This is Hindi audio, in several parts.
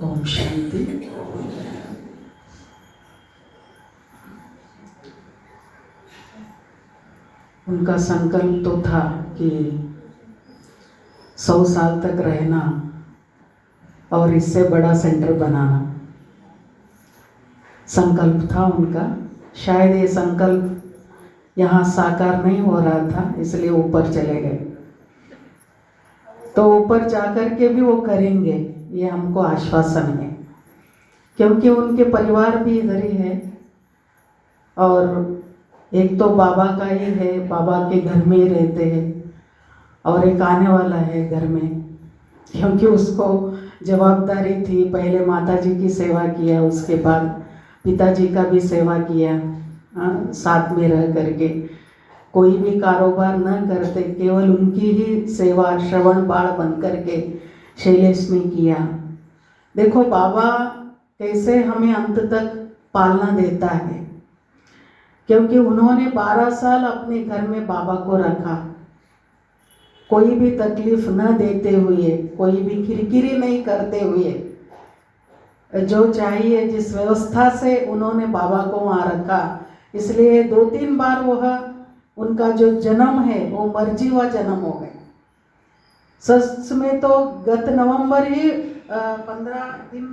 ओम शांति। उनका संकल्प तो था कि 100 साल तक रहना और इससे बड़ा सेंटर बनाना। संकल्प था उनका। शायद ये संकल्प यहाँ साकार नहीं हो रहा था, इसलिए ऊपर चले गए। तो ऊपर जाकर के भी वो करेंगे, ये हमको आश्वासन है, क्योंकि उनके परिवार भी इधर ही है और एक तो बाबा का ही है, बाबा के घर में ही रहते हैं, और एक आने वाला है घर में, क्योंकि उसको जवाबदारी थी। पहले माता जी की सेवा किया, उसके बाद पिताजी का भी सेवा किया, साथ में रह करके कोई भी कारोबार न करते, केवल उनकी ही सेवा श्रवण बाण बन करके शैलेश ने किया। देखो बाबा कैसे हमें अंत तक पालना देता है, क्योंकि उन्होंने 12 साल अपने घर में बाबा को रखा, कोई भी तकलीफ न देते हुए, कोई भी किरकिरी नहीं करते हुए, जो चाहिए जिस व्यवस्था से उन्होंने बाबा को वहाँ रखा। इसलिए 2-3 बार वह उनका जो जन्म है वो मर्जी हुआ जन्म हो गए। सच में तो गत नवंबर ही 15 दिन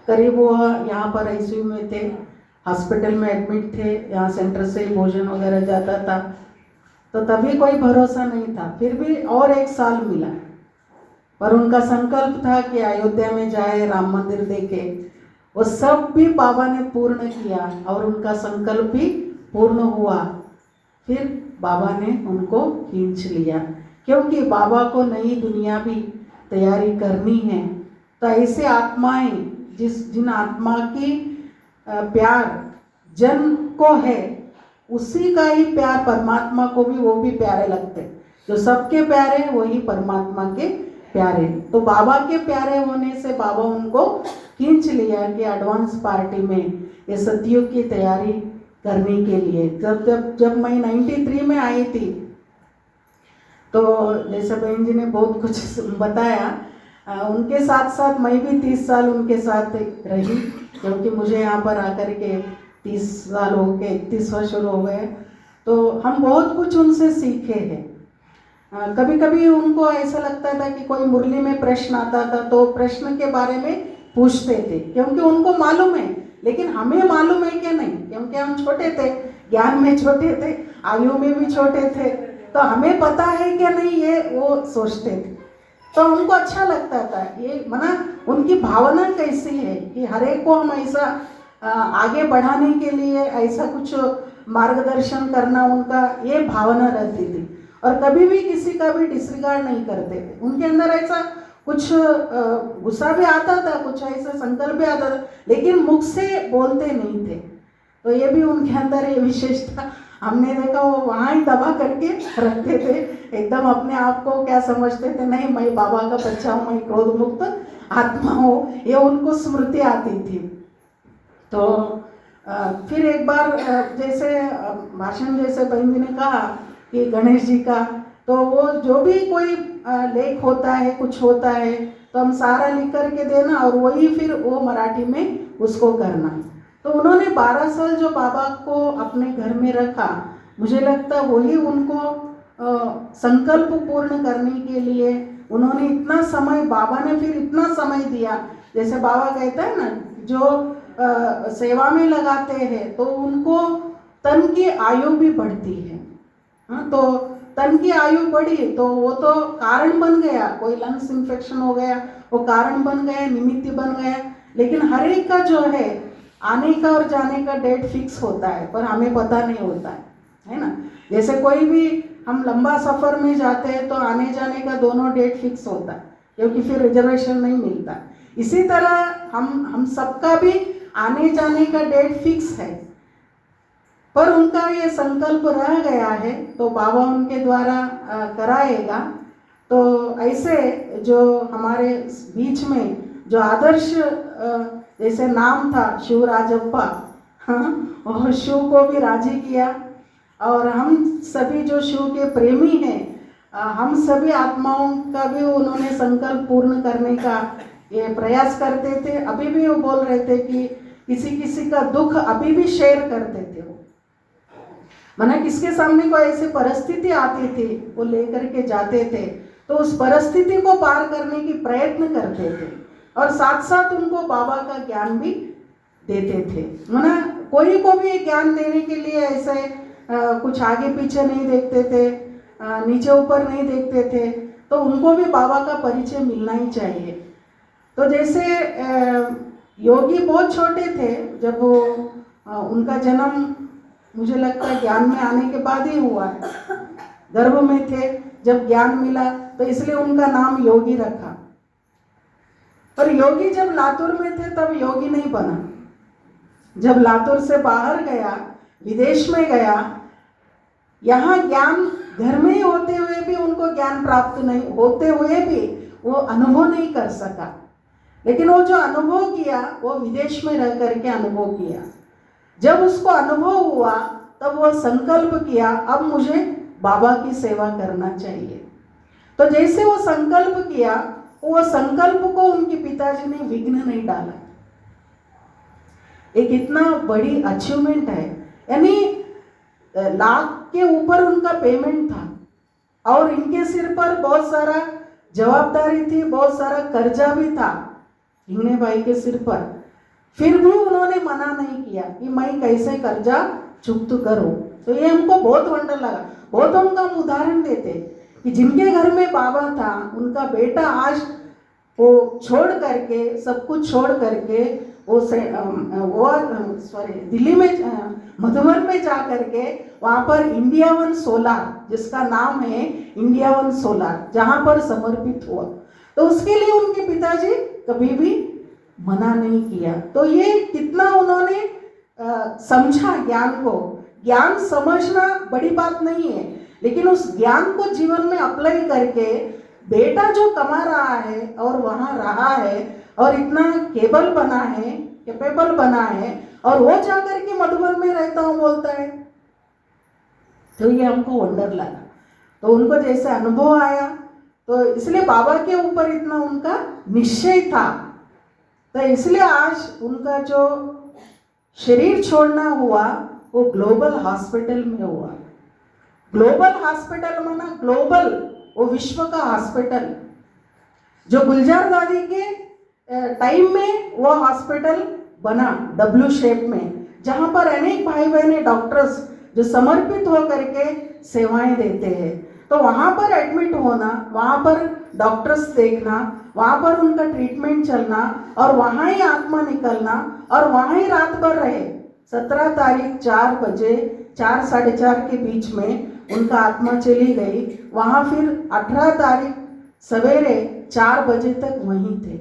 करीब वो यहाँ पर आईसीयू में थे, हॉस्पिटल में एडमिट थे। यहाँ सेंटर से ही भोजन वगैरह जाता था, तो तभी कोई भरोसा नहीं था। फिर भी और 1 साल मिला, पर उनका संकल्प था कि अयोध्या में जाए, राम मंदिर देखे। वो सब भी बाबा ने पूर्ण किया और उनका संकल्प भी पूर्ण हुआ। फिर बाबा ने उनको खींच लिया, क्योंकि बाबा को नई दुनिया भी तैयारी करनी है। तो ऐसे आत्माएं जिन आत्मा की प्यार जन को है, उसी का ही प्यार परमात्मा को भी वो भी प्यारे लगते। जो सबके प्यारे वही परमात्मा के प्यारे। तो बाबा के प्यारे होने से बाबा उनको खींच लिया कि एडवांस पार्टी में ये सतयुग की तैयारी करने के लिए। जब मैं 93 में आई थी, तो जैसे बहन जी ने बहुत कुछ बताया, उनके साथ साथ मैं भी 30 साल उनके साथ रही, क्योंकि मुझे यहाँ पर आकर के 30 साल हो गए, 31 वर्ष शुरू हो गए। तो हम बहुत कुछ उनसे सीखे हैं। कभी कभी उनको ऐसा लगता था कि कोई मुरली में प्रश्न आता था तो प्रश्न के बारे में पूछते थे, क्योंकि उनको मालूम है, लेकिन हमें मालूम है क्या नहीं, क्योंकि हम छोटे थे, ज्ञान में छोटे थे, आयु में भी छोटे थे, तो हमें पता है क्या नहीं, ये वो सोचते थे। तो हमको अच्छा लगता था ये, मना उनकी भावना कैसी है कि हर एक को हम ऐसा आगे बढ़ाने के लिए ऐसा कुछ मार्गदर्शन करना, उनका ये भावना रहती थी। और कभी भी किसी का भी डिसरिगार्ड नहीं करते थे। उनके अंदर ऐसा कुछ गुस्सा भी आता था, कुछ ऐसा संकल्प भी आता था, लेकिन मुख से बोलते नहीं थे। तो ये भी उनके अंदर ये विशेषता हमने देखा, वो वहाँ ही दबा करके रखते थे। एकदम अपने आप को क्या समझते थे, नहीं मैं बाबा का बच्चा हूँ, मैं क्रोध मुक्त आत्मा हूँ, ये उनको स्मृति आती थी। तो फिर एक बार जैसे भाषण जैसे बहन जी ने कहा कि गणेश जी का, तो वो जो भी कोई लेख होता है, कुछ होता है, तो हम सारा लिख करके देना और वही फिर वो मराठी में उसको करना। तो उन्होंने 12 साल जो बाबा को अपने घर में रखा, मुझे लगता वही उनको संकल्प पूर्ण करने के लिए उन्होंने इतना समय, बाबा ने फिर इतना समय दिया। जैसे बाबा कहता है ना, जो सेवा में लगाते हैं तो उनको तन की आयु भी बढ़ती है। तो तन की आयु बढ़ी तो वो तो कारण बन गया, कोई लंग्स इन्फेक्शन हो गया वो कारण बन गया, निमित्त बन गया। लेकिन हर एक का जो है आने का और जाने का डेट फिक्स होता है, पर हमें पता नहीं होता है ना। जैसे कोई भी हम लंबा सफ़र में जाते हैं तो आने जाने का दोनों डेट फिक्स होता है, क्योंकि फिर रिजर्वेशन नहीं मिलता। इसी तरह हम सबका भी आने जाने का डेट फिक्स है, पर उनका ये संकल्प रह गया है तो बाबा उनके द्वारा कराएगा। तो ऐसे जो हमारे बीच में जो आदर्श जैसे नाम था शिवराजप्पा, और शिव को भी राजी किया, और हम सभी जो शिव के प्रेमी हैं, हम सभी आत्माओं का भी उन्होंने संकल्प पूर्ण करने का ये प्रयास करते थे। अभी भी वो बोल रहे थे कि किसी किसी का दुख अभी भी शेयर करते थे वो, माना किसके सामने कोई ऐसी परिस्थिति आती थी वो लेकर के जाते थे, तो उस परिस्थिति को पार करने की प्रयत्न करते थे और साथ साथ उनको बाबा का ज्ञान भी देते थे। माना कोई को भी ज्ञान देने के लिए ऐसे कुछ आगे पीछे नहीं देखते थे, नीचे ऊपर नहीं देखते थे, तो उनको भी बाबा का परिचय मिलना ही चाहिए। तो जैसे योगी बहुत छोटे थे जब वो उनका जन्म मुझे लगता है ज्ञान में आने के बाद ही हुआ है, गर्भ में थे जब ज्ञान मिला, तो इसलिए उनका नाम योगी रखा। पर योगी जब लातूर में थे तब योगी नहीं बना। जब लातूर से बाहर गया, विदेश में गया, यहाँ ज्ञान घर में ही होते हुए भी उनको ज्ञान प्राप्त नहीं होते हुए भी वो अनुभव नहीं कर सका, लेकिन वो जो अनुभव किया वो विदेश में रह करके अनुभव किया। जब उसको अनुभव हुआ तब वो संकल्प किया अब मुझे बाबा की सेवा करना चाहिए। तो जैसे वो संकल्प किया, वो संकल्प को उनके पिताजी ने विघ्न नहीं डाला। एक इतना बड़ी अचीवमेंट है, यानी लाख के ऊपर उनका पेमेंट था और इनके सिर पर बहुत सारा जवाबदारी थी, बहुत सारा कर्जा भी था हिंगने भाई के सिर पर। फिर भी उन्होंने मना नहीं किया कि मैं कैसे कर्जा चुकता करूं। तो ये हमको बहुत वंडर लगा। बहुत हम कम उदाहरण देते कि जिनके घर में बाबा था उनका बेटा आज वो छोड़ करके, सब कुछ छोड़ करके वो दिल्ली में मधुबन में जा करके वहाँ पर इंडिया वन सोलार, जिसका नाम है इंडिया वन सोलार, जहाँ पर समर्पित हुआ। तो उसके लिए उनके पिताजी कभी भी मना नहीं किया। तो ये कितना उन्होंने समझा ज्ञान को। ज्ञान समझना बड़ी बात नहीं है, लेकिन उस ज्ञान को जीवन में अप्लाई करके बेटा जो कमा रहा है और वहाँ रहा है और इतना केबल बना है, कैपेबल बना है, और वो जाकर के मधुबन में रहता हूँ बोलता है, तो ये हमको वंडर लगा। तो उनको जैसे अनुभव आया, तो इसलिए बाबा के ऊपर इतना उनका निश्चय था। तो इसलिए आज उनका जो शरीर छोड़ना हुआ वो ग्लोबल हॉस्पिटल में हुआ। ग्लोबल हॉस्पिटल माना ग्लोबल, वो विश्व का हॉस्पिटल। जो गुलजार दादी के टाइम में वो हॉस्पिटल बना डब्ल्यू शेप में, जहाँ पर अनेक भाई बहने डॉक्टर्स जो समर्पित होकर के सेवाएं देते हैं। तो वहाँ पर एडमिट होना, वहाँ पर डॉक्टर्स देखना, वहाँ पर उनका ट्रीटमेंट चलना और वहाँ ही आत्मा निकलना और वहाँ ही रात भर रहे। 17 तारीख 4 बजे, 4 साढ़े 4 के बीच में उनका आत्मा चली गई। वहाँ फिर 18 तारीख सवेरे 4 बजे तक वहीं थे।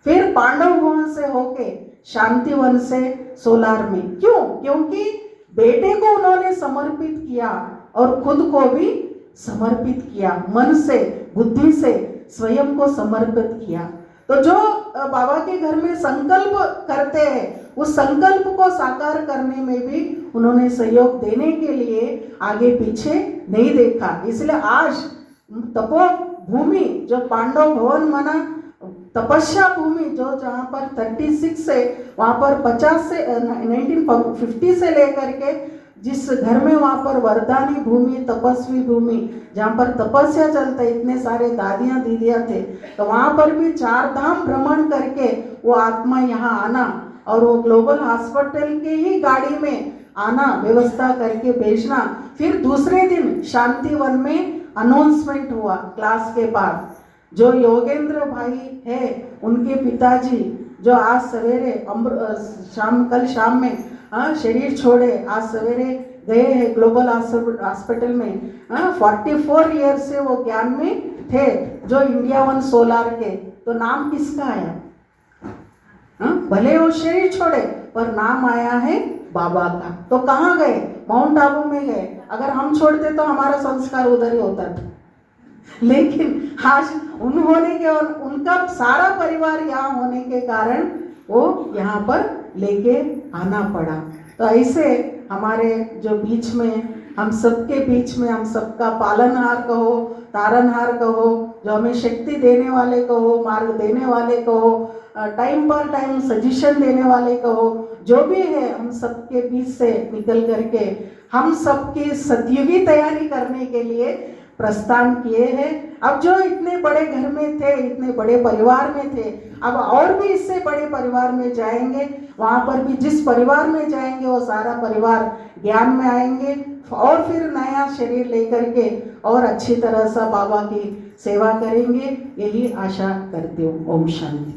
फिर पांडव भवन से होके शांतिवन से सोलार में। क्यों? क्योंकि बेटे को उन्होंने समर्पित किया और खुद को भी समर्पित किया, मन से, बुद्धि से स्वयं को समर्पित किया। तो जो बाबा के घर में संकल्प करते हैं, उस संकल्प को साकार करने में भी उन्होंने सहयोग देने के लिए आगे पीछे नहीं देखा। इसलिए आज तपो भूमि जो पांडव भवन माना तपस्या भूमि, जो जहाँ पर 36 से वहाँ पर 50 से 1950 से लेकर के जिस घर में वहाँ पर वरदानी भूमि, तपस्वी भूमि, जहाँ पर तपस्या चलता है, इतने सारे दादियाँ दीदियाँ थे, तो वहाँ पर भी 4 धाम भ्रमण करके वो आत्मा यहाँ आना और वो ग्लोबल हॉस्पिटल के ही गाड़ी में आना, व्यवस्था करके भेजना। फिर दूसरे दिन शांतिवन में अनाउंसमेंट हुआ क्लास के बाद। जो योगेंद्र भाई है उनके पिताजी जो आज सवेरे कल शाम में शरीर छोड़े, आज सवेरे गए हैं ग्लोबल हॉस्पिटल में। 44 ईयर से वो ज्ञान में थे, जो इंडिया वन सोलार के। तो नाम किसका आया? भले वो शरीर छोड़े पर नाम आया है बाबा का। तो कहाँ गए? माउंट आबू में गए। अगर हम छोड़ते तो हमारा संस्कार उधर ही होता था, लेकिन आज उन्होंने के उनका सारा परिवार यहाँ होने के कारण वो यहाँ पर लेके आना पड़ा। तो ऐसे हमारे जो बीच में हम सबके बीच में, हम सबका पालनहार कहो, तारनहार कहो, जो हमें शक्ति देने वाले कहो, मार्ग देने वाले कहो, टाइम पर टाइम सजेशन देने वाले कहो, जो भी है हम सबके बीच से निकल करके हम सबकी सतयुगी तैयारी करने के लिए प्रस्थान किए हैं। अब जो इतने बड़े घर में थे, इतने बड़े परिवार में थे, अब और भी इससे बड़े परिवार में जाएंगे। वहाँ पर भी जिस परिवार में जाएंगे वो सारा परिवार ज्ञान में आएंगे और फिर नया शरीर लेकर के और अच्छी तरह से बाबा की सेवा करेंगे। यही आशा करती हूँ। ओम शांति।